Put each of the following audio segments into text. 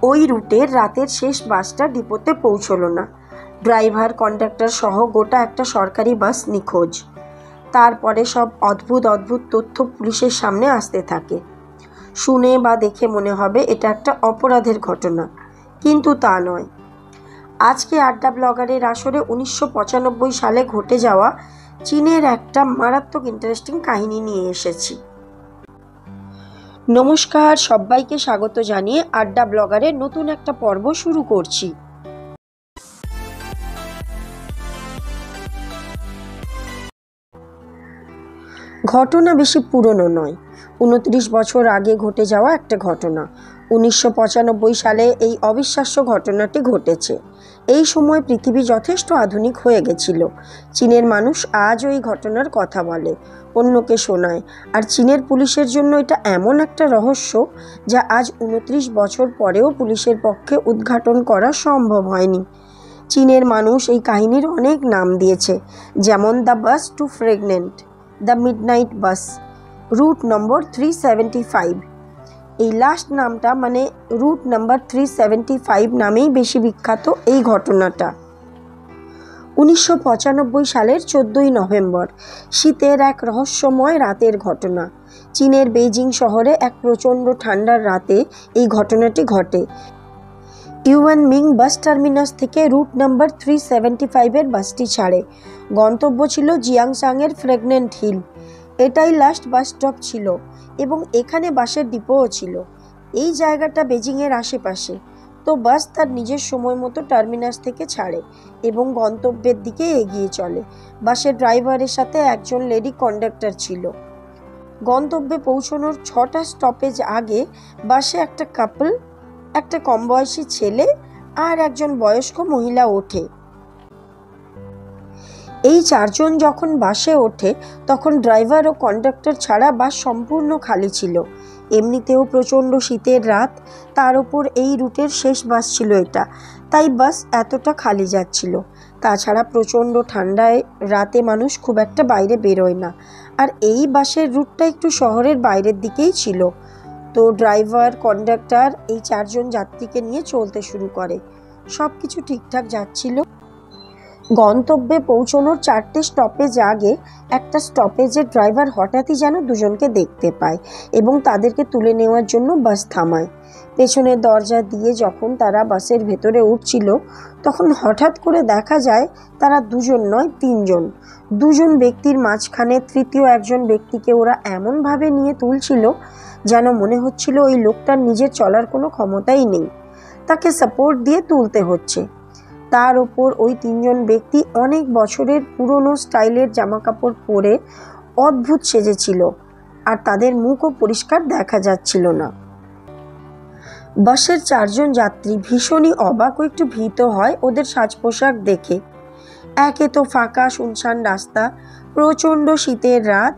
ওই রুটের রাতের শেষ বাসটা ডিপোতে পৌঁছলো না। ড্রাইভার, কন্ডাক্টর সহ গোটা একটা সরকারি বাস নিখোঁজ। তারপরে সব অদ্ভুত অদ্ভুত তথ্য পুলিশের সামনে আসতে থাকে। শুনে বা দেখে মনে হবে এটা একটা অপরাধের ঘটনা, কিন্তু তা নয়। আজকে আড্ডা ব্লগারের আসরে 1995 সালে ঘটে যাওয়া চীনের একটা মারাত্মক ইন্টারেস্টিং কাহিনী নিয়ে এসেছি। নমস্কার, সবাইকে স্বাগত জানিয়ে আড্ডা ব্লগারের নতুন একটা পর্ব শুরু করছি। ঘটনা বেশি পুরনো নয়, 29 বছর আগে ঘটে যাওয়া একটা ঘটনা। 1995 সালে এই অবিশ্বাস্য ঘটনাটি ঘটেছে। এই সময় পৃথিবী যথেষ্ট আধুনিক হয়ে গেছিল। চীনের মানুষ আজও এই ঘটনার কথা বলে, অন্যকে শোনায়। আর চীনের পুলিশের জন্য এটা এমন একটা রহস্য যা আজ 29 বছর পরেও পুলিশের পক্ষে উদ্ঘাটন করা সম্ভব হয়নি। চীনের মানুষ এই কাহিনীর অনেক নাম দিয়েছে, যেমন the bus to pregnant, the midnight bus, route number 375। এই লাস্ট নামটা মানে রুট নাম্বার 375 নামেই বেশি বিখ্যাত এই ঘটনাটা। 1995 সালের 14ই নভেম্বর, শীতের এক রহস্যময় রাতের ঘটনা। চীনের বেইজিং শহরে এক প্রচণ্ড ঠান্ডার রাতে এই ঘটনাটি ঘটে। ইউয়ানমিং বাস টার্মিনাস থেকে রুট নাম্বার 375-এর বাসটি ছাড়ে। গন্তব্য ছিল জিয়াংসাংয়ের প্রেগনেন্ট হিল। এটাই লাস্ট বাস স্টপ ছিল এবং এখানে বাসের ডিপোও ছিল। এই জায়গাটা বেজিংয়ের আশেপাশে। তো বাস তার নিজের সময় মতো টার্মিনাস থেকে ছাড়ে এবং গন্তব্যের দিকে এগিয়ে চলে। বাসের ড্রাইভারের সাথে একজন লেডি কন্ডাক্টর ছিল। গন্তব্যে পৌঁছানোর 6টা স্টপেজ আগে বাসে একটা কাপল, একটা কম বয়সী ছেলে আর একজন বয়স্ক মহিলা ওঠে। এই চারজন যখন বাসে ওঠে তখন ড্রাইভার ও কন্ডাক্টর ছাড়া বাস সম্পূর্ণ খালি ছিল। এমনিতেও প্রচণ্ড শীতের রাত, তার উপর এই রুটের শেষ বাস ছিল এটা, তাই বাস এতটা খালি যাচ্ছিল। তাছাড়া প্রচণ্ড ঠান্ডায় রাতে মানুষ খুব একটা বাইরে বেরোয় না, আর এই বাসের রুটটা একটু শহরের বাইরের দিকেই ছিল। তো ড্রাইভার, কন্ডাক্টর এই চারজন যাত্রীকে নিয়ে চলতে শুরু করে। সব কিছু ঠিকঠাক যাচ্ছিল। গন্তব্যে পৌঁছানোর 4টে স্টপেজ আগে একটা স্টপেজের ড্রাইভার হঠাৎই যেন দুজনকে দেখতে পায় এবং তাদেরকে তুলে নেওয়ার জন্য বাস থামায়। পেছনের দরজা দিয়ে যখন তারা বাসের ভেতরে উঠছিল তখন হঠাৎ করে দেখা যায় তারা দুজন নয়, তিনজন। দুজন ব্যক্তির মাঝখানে তৃতীয় একজন ব্যক্তিকে ওরা এমনভাবে নিয়ে তুলছিল যেন মনে হচ্ছিল ওই লোকটার নিজের চলার কোনো ক্ষমতাই নেই, তাকে সাপোর্ট দিয়ে তুলতে হচ্ছে। তার ওপর ওই তিনজন ব্যক্তি অনেক বছরের পুরনো স্টাইলের জামাকাপড় পরে অদ্ভুত সেজেছিল, আর তাদের মুখও পরিষ্কার দেখা যাচ্ছিল না। বাসের চারজন যাত্রী ভীষণই অবাক ও একটু ভীত হয় ওদের সাজ পোশাক দেখে। একে তো ফাঁকা শুনশান রাস্তা, প্রচণ্ড শীতের রাত,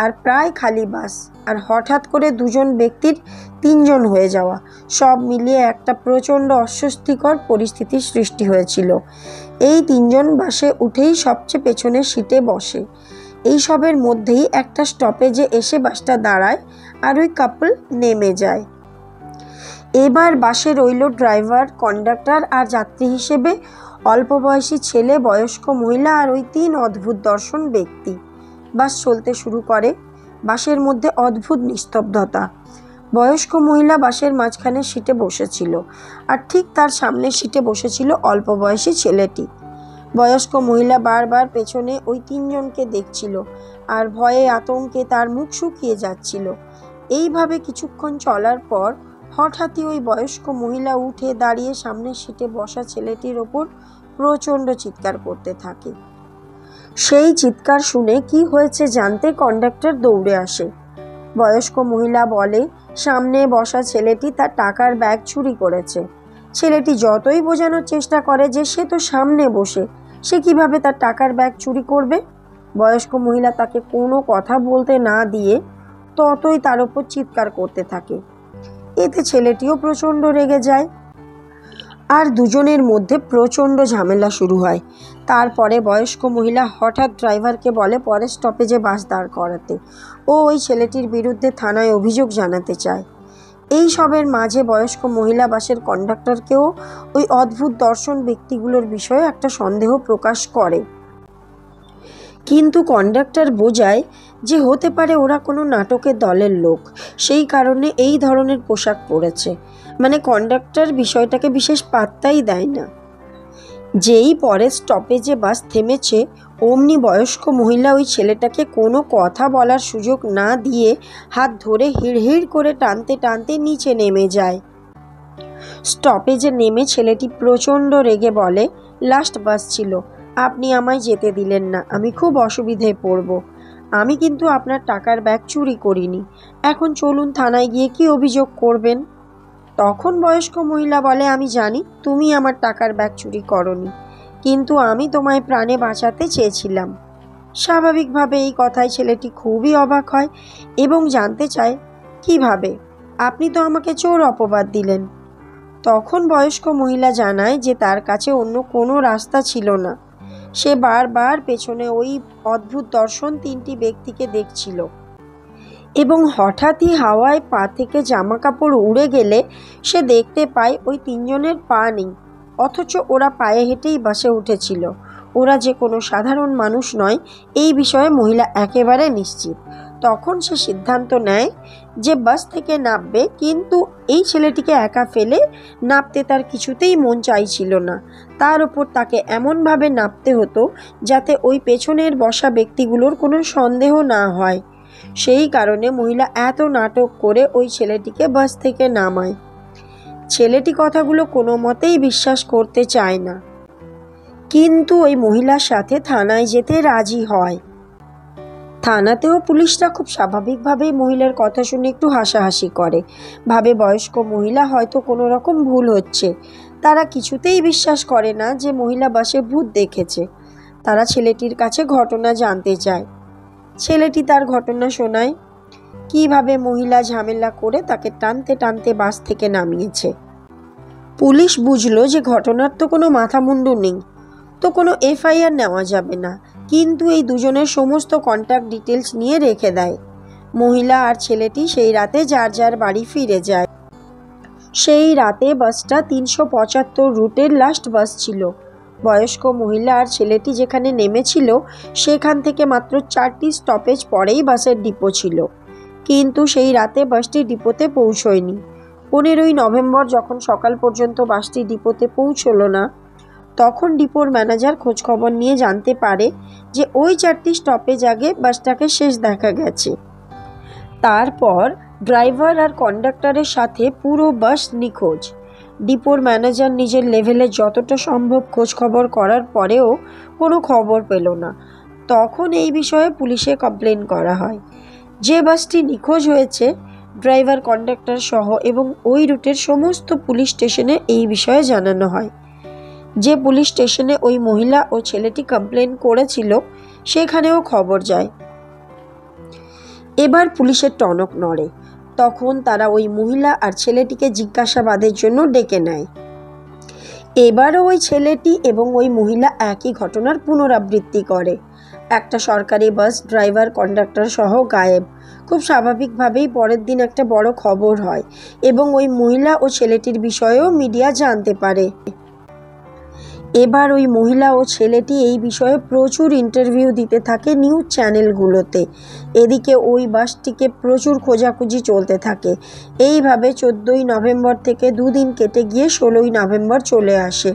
আর প্রায় খালি বাস, আর হঠাৎ করে দুজন ব্যক্তির তিনজন হয়ে যাওয়া, সব মিলিয়ে একটা প্রচণ্ড অস্বস্তিকর পরিস্থিতির সৃষ্টি হয়েছিল। এই তিনজন বাসে উঠেই সবচেয়ে পেছনের সিটে বসে। এই সবের মধ্যেই একটা স্টপেজে এসে বাসটা দাঁড়ায় আর ওই কাপল নেমে যায়। এবার বাসে রইল ড্রাইভার, কন্ডাক্টর আর যাত্রী হিসেবে অল্প বয়সী ছেলে, বয়স্ক মহিলা আর ওই 3 অদ্ভুত দর্শন ব্যক্তি। বাস চলতে শুরু করে। বাসের মধ্যে অদ্ভুত নিস্তব্ধতা। বয়স্ক মহিলা বাসের মাঝখানে সিটে বসেছিল আর ঠিক তার সামনের সিটে বসেছিল অল্প বয়সী ছেলেটি। বয়স্ক মহিলা বারবার পেছনে ওই তিনজনকে দেখছিল আর ভয়ে আতঙ্কে তার মুখ শুকিয়ে যাচ্ছিল। এইভাবে কিছুক্ষণ চলার পর হঠাৎই ওই বয়স্ক মহিলা উঠে দাঁড়িয়ে সামনের সিটে বসা ছেলেটির ওপর প্রচণ্ড চিৎকার করতে থাকে। সেই চিৎকার শুনে কি হয়েছে জানতে কন্ডাক্টর দৌড়ে আসে। বয়স্ক মহিলা বলে সামনে বসা ছেলেটি তার টাকার ব্যাগ চুরি করেছে। ছেলেটি যতই বোঝানোর চেষ্টা করে যে সে তো সামনে বসে, সে কিভাবে তার টাকার ব্যাগ চুরি করবে। বয়স্ক মহিলা তাকে কোনো কথা বলতে না দিয়ে ততই তার ওপর চিৎকার করতে থাকে। এতে ছেলেটিও প্রচণ্ড রেগে যায় আর দুজনের মধ্যে প্রচণ্ড ঝামেলা শুরু হয়। তারপরে বয়স্ক মহিলা হঠাৎ ড্রাইভারকে বলে পরের স্টপেজে বাস দাঁড় করাতে। ও ওই ছেলেটির বিরুদ্ধে থানায় অভিযোগ জানাতে চায়। এই সবের মাঝে বয়স্ক মহিলা বাসের কন্ডাক্টরকেও ওই অদ্ভুত দর্শন ব্যক্তিগুলোর বিষয়ে একটা সন্দেহ প্রকাশ করে। কিন্তু কন্ডাক্টর বোঝায় যে হতে পারে ওরা কোনো নাটকের দলের লোক, সেই কারণে এই ধরনের পোশাক পরেছে। মানে কন্ডাক্টর বিষয়টাকে বিশেষ পাত্তাই দেয় না। যেই পরের স্টপেজে বাস থেমেছে অমনি বয়স্ক মহিলা ওই ছেলেটাকে কোনো কথা বলার সুযোগ না দিয়ে হাত ধরে হিড়হিড় করে টানতে টানতে নিচে নেমে যায়। স্টপেজে নেমে ছেলেটি প্রচণ্ড রেগে বলে, লাস্ট বাস ছিল, আপনি আমায় যেতে দিলেন না, আমি খুব অসুবিধায় পড়ব। আমি কিন্তু আপনার টাকার ব্যাগ চুরি করিনি, এখন চলুন থানায় গিয়ে কি অভিযোগ করবেন। তখন বয়স্ক মহিলা বলে, আমি জানি তুমি আমার টাকার ব্যাগ চুরি করনি, কিন্তু আমি তোমায় প্রাণে বাঁচাতে চেয়েছিলাম। স্বাভাবিকভাবে এই কথায় ছেলেটি খুবই অবাক হয় এবং জানতে চায়, কিভাবে? আপনি তো আমাকে চোর অপবাদ দিলেন। তখন বয়স্ক মহিলা জানায় যে তার কাছে অন্য কোনো রাস্তা ছিল না। সে বারবার পেছনে ওই অদ্ভুত দর্শন তিনটি ব্যক্তিকে দেখছিল এবং হঠাৎই হাওয়ায় পা থেকে জামা কাপড় উড়ে গেলে সে দেখতে পায় ওই তিনজনের পা নেই, অথচ ওরা পায়ে হেঁটেই বাসে উঠেছিল। ওরা যে কোনো সাধারণ মানুষ নয় এই বিষয়ে মহিলা একেবারে নিশ্চিত। তখন সে সিদ্ধান্ত নেয় যে বাস থেকে নামবে, কিন্তু এই ছেলেটিকে একা ফেলে নামতে তার কিছুতেই মন চাইছিল না। তার উপর তাকে এমনভাবে নামতে হতো যাতে ওই পেছনের বসা ব্যক্তিগুলোর কোনো সন্দেহ না হয়। সেই কারণে মহিলা এত নাটক করে ওই ছেলেটিকে বাস থেকে নামায়। ছেলেটি কথাগুলো কোনো মতেই বিশ্বাস করতে চায় না, কিন্তু ওই মহিলার সাথে থানায় যেতে রাজি হয়। থানাতেও পুলিশরা খুব স্বাভাবিকভাবেই মহিলার কথা শুনে একটু হাসাহাসি করে, ভাবে বয়স্ক মহিলা হয়তো কোনো রকম ভুল হচ্ছে। তারা কিছুতেই বিশ্বাস করে না যে মহিলা বাসে ভূত দেখেছে। তারা ছেলেটির কাছে ঘটনা জানতে চায়। ছেলেটি তার ঘটনা শোনায়, কিভাবে মহিলা ঝামেলা করে তাকে টানতে টানতে বাস থেকে নামিয়েছে। পুলিশ বুঝলো যে ঘটনার তো কোনো মাথামুন্ডু নেই, তো কোনো এফআইআর নেওয়া যাবে না, কিন্তু এই দুজনের সমস্ত কন্ট্যাক্ট ডিটেলস নিয়ে রেখে দেয়। মহিলা আর ছেলেটি সেই রাতে যার যার বাড়ি ফিরে যায়। সেই রাতে বাসটা 375 রুটের লাস্ট বাস ছিল। বয়স্ক মহিলা আর ছেলেটি যেখানে নেমেছিল সেখান থেকে মাত্র 4টি স্টপেজ পরেই বাসের ডিপো ছিল, কিন্তু সেই রাতে বাসটি ডিপোতে পৌঁছয়নি। 15ই নভেম্বর যখন সকাল পর্যন্ত বাসটি ডিপোতে পৌঁছলো না, তখন ডিপোর ম্যানেজার খোঁজখবর নিয়ে জানতে পারে যে ওই 4টি স্টপেজ আগে বাসটাকে শেষ দেখা গেছে। তারপর ড্রাইভার আর কন্ডাক্টরের সাথে পুরো বাস নিখোঁজ। ডিপোর ম্যানেজার নিজের লেভেলে যতটা সম্ভব খোঁজখবর করার পরেও কোনো খবর পেল না। তখন এই বিষয়ে পুলিশে কমপ্লেন করা হয়। যে বাসটি নিখোঁজ হয়েছে ড্রাইভার কন্ডাক্টর সহ এবং ওই রুটের সমস্ত পুলিশ স্টেশনে এই বিষয়ে জানানো হয়। যে পুলিশ স্টেশনে ওই মহিলা ও ছেলেটি কমপ্লেন করেছিল সেখানেও খবর যায়। এবার পুলিশের টনক নড়ে। তখন তারা ওই মহিলা আর ছেলেটিকে জিজ্ঞাসাবাদের জন্য ডেকে নেয়। এবারও ওই ছেলেটি এবং ওই মহিলা একই ঘটনার পুনরাবৃত্তি করে। একটা সরকারি বাস ড্রাইভার কন্ডাক্টর সহ গায়েব। খুব স্বাভাবিকভাবেই পরের দিন একটা বড় খবর হয় এবং ওই মহিলা ও ছেলেটির বিষয়েও মিডিয়া জানতে পারে। এবার ওই মহিলা ও ছেলেটি এই বিষয়ে প্রচুর ইন্টারভিউ দিতে থাকে নিউজ চ্যানেলগুলোতে। এদিকে ওই বাসটিকে প্রচুর খোঁজাখুঁজি চলতে থাকে। এইভাবে 14ই নভেম্বর থেকে দুদিন কেটে গিয়ে 16ই নভেম্বর চলে আসে।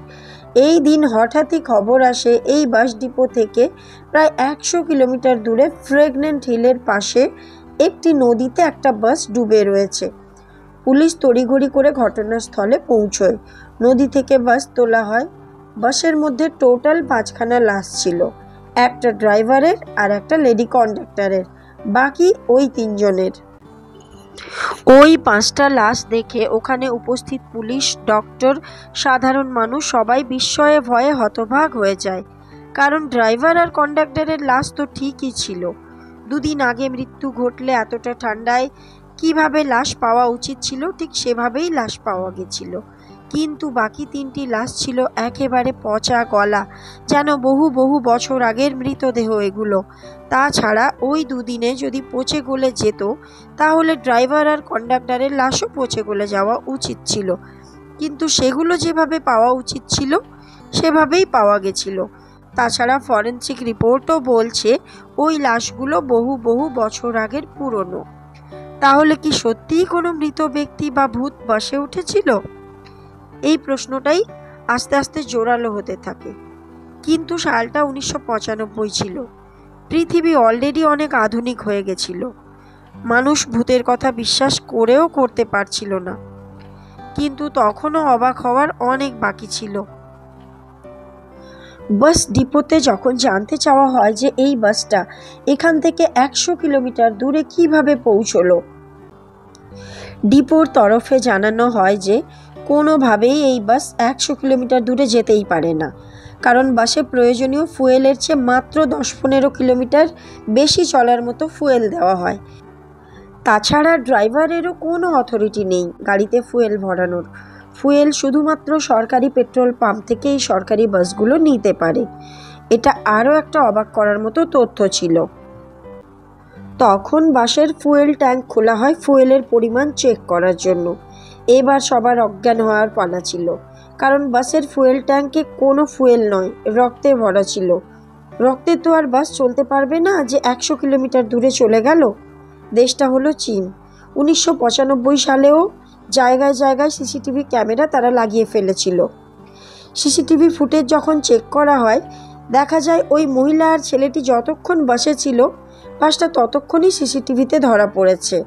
এই দিন হঠাৎই খবর আসে এই বাস ডিপো থেকে প্রায় 100 কিলোমিটার দূরে প্রেগন্যান্ট হিলের পাশে একটি নদীতে একটা বাস ডুবে রয়েছে। পুলিশ তড়িঘড়ি করে ঘটনাস্থলে পৌঁছয়। নদী থেকে বাস তোলা হয়। বাসের মধ্যে টোটাল 5খানা লাশ ছিল, একটা ড্রাইভারের আর একটা লেডি কন্ডাক্টরের, বাকি ওই 3 জনের। ওই 5টা লাশ দেখে ওখানে উপস্থিত পুলিশ, ডক্টর, সাধারণ মানুষ সবাই বিস্ময়ে ভয়ে হতবাক হয়ে যায়। কারণ ড্রাইভার আর কন্ডাক্টরের লাশ তো ঠিকই ছিল। 2 দিন আগে মৃত্যু ঘটলে এতটা ঠান্ডায় কিভাবে লাশ পাওয়া উচিত ছিল ঠিক সেভাবেই লাশ পাওয়া গেছিল। কিন্তু বাকি 3টি লাশ ছিল একেবারে পচা গলা, যেন বহু বহু বছর আগের মৃতদেহ এগুলো। তাছাড়া ওই দুদিনে যদি পচে গলে যেত তাহলে ড্রাইভার আর কন্ডাক্টরের লাশও পচে গলে যাওয়া উচিত ছিল, কিন্তু সেগুলো যেভাবে পাওয়া উচিত ছিল সেভাবেই পাওয়া গেছিল। তাছাড়া ফরেনসিক রিপোর্টও বলছে ওই লাশগুলো বহু বহু বছর আগের পুরনো। তাহলে কি সত্যিই কোনো মৃত ব্যক্তি বা ভূত বাসে উঠেছিল? এই প্রশ্নটাই আস্তে আস্তে জোরালো হতে থাকে। কিন্তু সালটা 1995 ছিল। পৃথিবী অলরেডি অনেক আধুনিক হয়ে গেছিল। মানুষ ভূতের কথা বিশ্বাস করেও করতে পারছিল না, কিন্তু তখনও অবাক হওয়ার অনেক বাকি ছিল। বাস ডিপোতে যখন জানতে চাওয়া হয় যে এই বাসটা এখান থেকে 100 কিলোমিটার দূরে কিভাবে পৌঁছলো, ডিপোর তরফে জানানো হয় যে কোনোভাবেই এই বাস 100 কিলোমিটার দূরে যেতেই পারে না, কারণ বাসে প্রয়োজনীয় ফুয়েলের চেয়ে মাত্র 10-15 কিলোমিটার বেশি চলার মতো ফুয়েল দেওয়া হয়। তাছাড়া ড্রাইভারেরও কোনো অথরিটি নেই গাড়িতে ফুয়েল ভরানোর। ফুয়েল শুধুমাত্র সরকারি পেট্রোল পাম্প থেকে এই সরকারি বাসগুলো নিতে পারে। এটা আরও একটা অবাক করার মতো তথ্য ছিল। তখন বাসের ফুয়েল ট্যাঙ্ক খোলা হয় ফুয়েলের পরিমাণ চেক করার জন্য। এবার সবার অজ্ঞান হওয়ার পালা ছিল, কারণ বাসের ফুয়েল ট্যাঙ্কে কোনো ফুয়েল নয়, রক্তে ভরা ছিল। রক্তে তো আর বাস চলতে পারবে না যে 100 কিলোমিটার দূরে চলে গেল। দেশটা হলো চীন। 1995 সালেও জায়গায় জায়গায় সিসিটিভি ক্যামেরা তারা লাগিয়ে ফেলেছিল। সিসিটিভি ফুটেজ যখন চেক করা হয় দেখা যায় ওই মহিলা আর ছেলেটি যতক্ষণ বাসে ছিল বাসটা ততক্ষণই সিসিটিভিতে ধরা পড়েছে।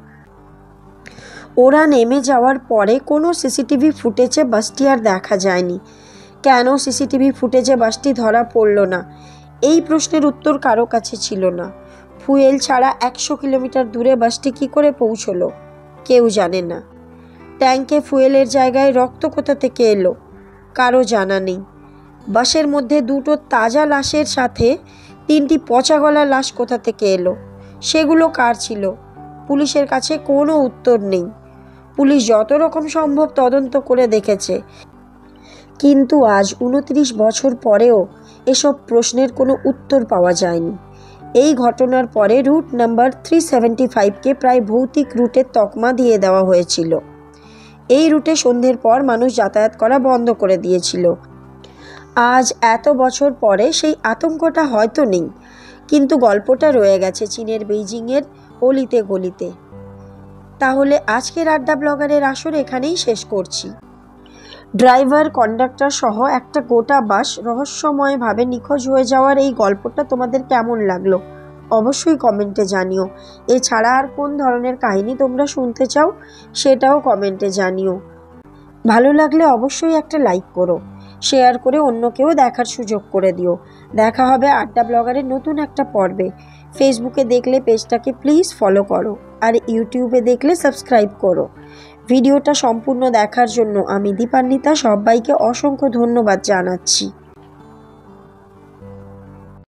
ওরা নেমে যাওয়ার পরে কোনো সিসিটিভি ফুটেজে বাসটি আর দেখা যায়নি। কেন সিসিটিভি ফুটেজে বাসটি ধরা পড়ল না, এই প্রশ্নের উত্তর কারো কাছে ছিল না। ফুয়েল ছাড়া 100 কিলোমিটার দূরে বাসটি কী করে পৌঁছলো কেউ জানে না। ট্যাঙ্কে ফুয়েলের জায়গায় রক্ত কোথা থেকে এলো কারো জানা নেই। বাসের মধ্যে 2টো তাজা লাশের সাথে 3টি পচা গলা লাশ কোথা থেকে এলো, সেগুলো কার ছিল? পুলিশের কাছে কোনো উত্তর নেই। পুলিশ যত রকম সম্ভব তদন্ত করে দেখেছে, কিন্তু আজ 29 বছর পরেও এসব প্রশ্নের কোনো উত্তর পাওয়া যায়নি। এই ঘটনার পরে রুট নাম্বার 375কে প্রায় ভৌতিক রুটের তকমা দিয়ে দেওয়া হয়েছিল। এই রুটে সন্ধ্যের পর মানুষ যাতায়াত করা বন্ধ করে দিয়েছিল। আজ এত বছর পরে সেই আতঙ্কটা হয়তো নেই, কিন্তু গল্পটা রয়ে গেছে চীনের বেইজিংয়ের অলিতে গলিতে। তাহলে আজকের আড্ডা ব্লগারের আসর এখানেই শেষ করছি। ড্রাইভার, কন্ডাক্টর সহ একটা গোটা বাস রহস্যময়ভাবে নিখোঁজ হয়ে যাওয়ার এই গল্পটা তোমাদের কেমন লাগলো অবশ্যই কমেন্টে জানিও। এছাড়া আর কোন ধরনের কাহিনী তোমরা শুনতে চাও সেটাও কমেন্টে জানিও। ভালো লাগলে অবশ্যই একটা লাইক করো, শেয়ার করে অন্যকেও দেখার সুযোগ করে দিও। দেখা হবে আড্ডা ব্লগারের নতুন একটা পর্বে। ফেসবুকে দেখলে পেজটাকে প্লিজ ফলো করো, আর ইউটিউবে দেখলে সাবস্ক্রাইব করো। ভিডিওটা সম্পূর্ণ দেখার জন্য আমি দীপান্বিতা সবাইকে অসংখ্য ধন্যবাদ জানাচ্ছি।